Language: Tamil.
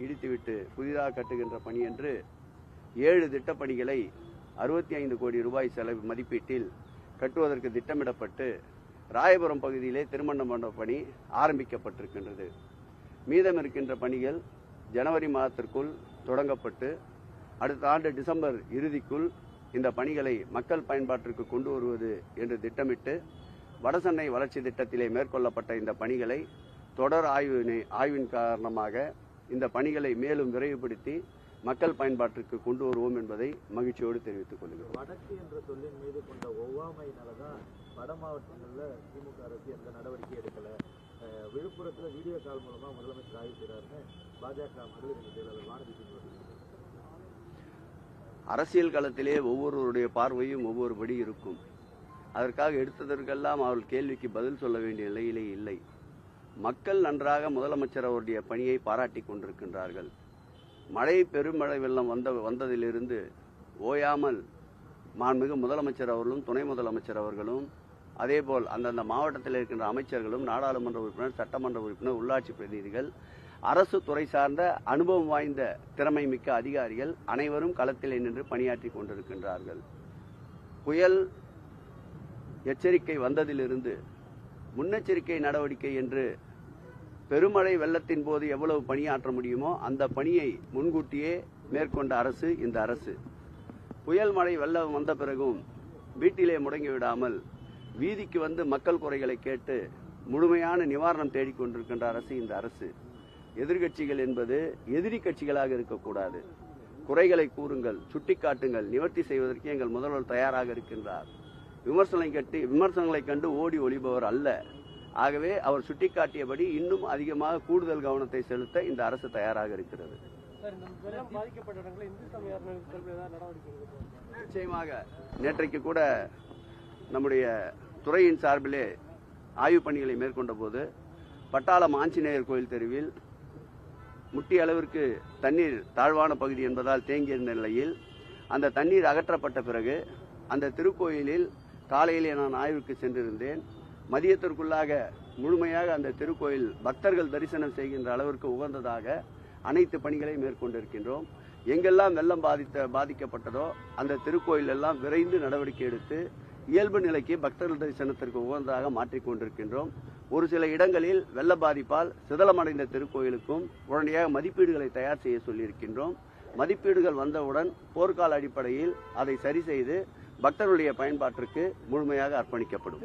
இடித்துவிட்டு புதிதாக கட்டுகின்ற பணி என்று 7 திட்டப்பணிகளை 65 கோடி ரூபாய் செலவு மதிப்பீட்டில் கட்டுவதற்கு திட்டமிடப்பட்டு ராயபுரம் பகுதியிலே திருமண மண்டப பணி ஆரம்பிக்கப்பட்டிருக்கின்றது. மீதம் இருக்கின்ற பணிகள் ஜனவரி மாதத்திற்குள் தொடங்கப்பட்டு அடுத்த ஆண்டு டிசம்பர் இறுதிக்குள் இந்த பணிகளை மக்கள் பயன்பாட்டிற்கு கொண்டு வருவது என்று திட்டமிட்டு வடசென்னை வளர்ச்சி திட்டத்திலே மேற்கொள்ளப்பட்ட இந்த பணிகளை தொடர் ஆய்வின் காரணமாக இந்த பணிகளை மேலும் விரைவுபடுத்தி மக்கள் பயன்பாட்டிற்கு கொண்டு வருவோம் என்பதை மகிழ்ச்சியோடு தெரிவித்துக் கொள்கிறோம். வடக்கு என்ற சொல்லின் மீது கொண்ட ஒவ்வாமையினாலதான் வட மாவட்டங்களில் திமுக அரசு எந்த நடவடிக்கை எடுக்கல. விழுப்புரத்தில் வீடியோ கால் மூலமா முதலமைச்சர் ஆய்வு செய்கிறாருன்னு பாஜக மகளிர் செயலாளர் வானதி அரசியல் களத்திலே ஒவ்வொருவருடைய பார்வையும் ஒவ்வொருபடி இருக்கும். அதற்காக எடுத்ததற்கெல்லாம் அவர்கள் கேள்விக்கு பதில் சொல்ல வேண்டிய நிலையிலே இல்லை. மக்கள் நன்றாக முதலமைச்சர் அவருடைய பணியை பாராட்டி கொண்டிருக்கின்றார்கள். பெருமழை வெள்ளம் வந்ததிலிருந்து ஓயாமல் மாண்புமிகு முதலமைச்சர் அவர்களும் துணை முதலமைச்சர் அவர்களும் அதேபோல் அந்தந்த மாவட்டத்தில் இருக்கின்ற அமைச்சர்களும் நாடாளுமன்ற உறுப்பினர், சட்டமன்ற உறுப்பினர், உள்ளாட்சி பிரதிநிதிகள், அரசு துறை சார்ந்த அனுபவம் வாய்ந்த திறமை மிக்க அதிகாரிகள் அனைவரும் களத்திலே நின்று பணியாற்றி கொண்டிருக்கின்றார்கள். புயல் எச்சரிக்கை வந்ததிலிருந்து முன்னெச்சரிக்கை நடவடிக்கை என்று பெருமழை வெள்ளத்தின் போது எவ்வளவு பணியாற்ற முடியுமோ அந்த பணியை முன்கூட்டியே மேற்கொண்ட அரசு இந்த அரசு. புயல் மழை வெள்ளம் வந்த பிறகும் வீட்டிலே முடங்கிவிடாமல் வீதிக்கு வந்து மக்கள் குறைகளை கேட்டு முழுமையான நிவாரணம் தேடிக்கொண்டிருக்கின்ற அரசு இந்த அரசு. எதிர்கட்சிகள் என்பது எதிரி கட்சிகளாக இருக்கக்கூடாது. குறைகளை கூறுங்கள், சுட்டிக்காட்டுங்கள், நிவர்த்தி செய்வதற்கு எங்கள் முதல்வர் தயாராக இருக்கின்றார். விமர்சனங்களை கண்டு ஓடி ஒளிபவர் அல்ல. ஆகவே அவர் சுட்டிக்காட்டியபடி இன்னும் அதிகமாக கூடுதல் கவனத்தை செலுத்த இந்த அரசு தயாராக இருக்கிறது. நிச்சயமாக நேற்றைக்கு கூட நம்முடைய துறையின் சார்பிலே ஆய்வு பணிகளை மேற்கொண்ட போது பட்டாளம் ஆஞ்சநேயர் கோயில் தெருவில் முட்டிய அளவிற்கு தண்ணீர் தாழ்வான பகுதி என்பதால் தேங்கியிருந்த நிலையில் அந்த தண்ணீர் அகற்றப்பட்ட பிறகு அந்த திருக்கோயிலில் காலையிலே நான் ஆய்வுக்கு சென்றிருந்தேன். மதியத்திற்குள்ளாக முழுமையாக அந்த திருக்கோயில் பக்தர்கள் தரிசனம் செய்கின்ற அளவிற்கு உகந்ததாக அனைத்து பணிகளை மேற்கொண்டிருக்கின்றோம். எங்கெல்லாம் வெள்ளம் பாதிக்கப்பட்டதோ அந்த திருக்கோயில் எல்லாம் விரைந்து நடவடிக்கை எடுத்து இயல்பு நிலைக்கு பக்தர்கள் தரிசனத்திற்கு உகந்ததாக மாற்றிக்கொண்டிருக்கின்றோம். ஒரு சில இடங்களில் வெள்ள பாதிப்பால் சிதலமடைந்த திருக்கோயிலுக்கும் உடனடியாக மதிப்பீடுகளை தயார் செய்ய சொல்லியிருக்கின்றோம். மதிப்பீடுகள் வந்தவுடன் போர்க்கால அடிப்படையில் அதை சரி செய்து பக்தர்களுடைய பயன்பாட்டிற்கு முழுமையாக அர்ப்பணிக்கப்படும்.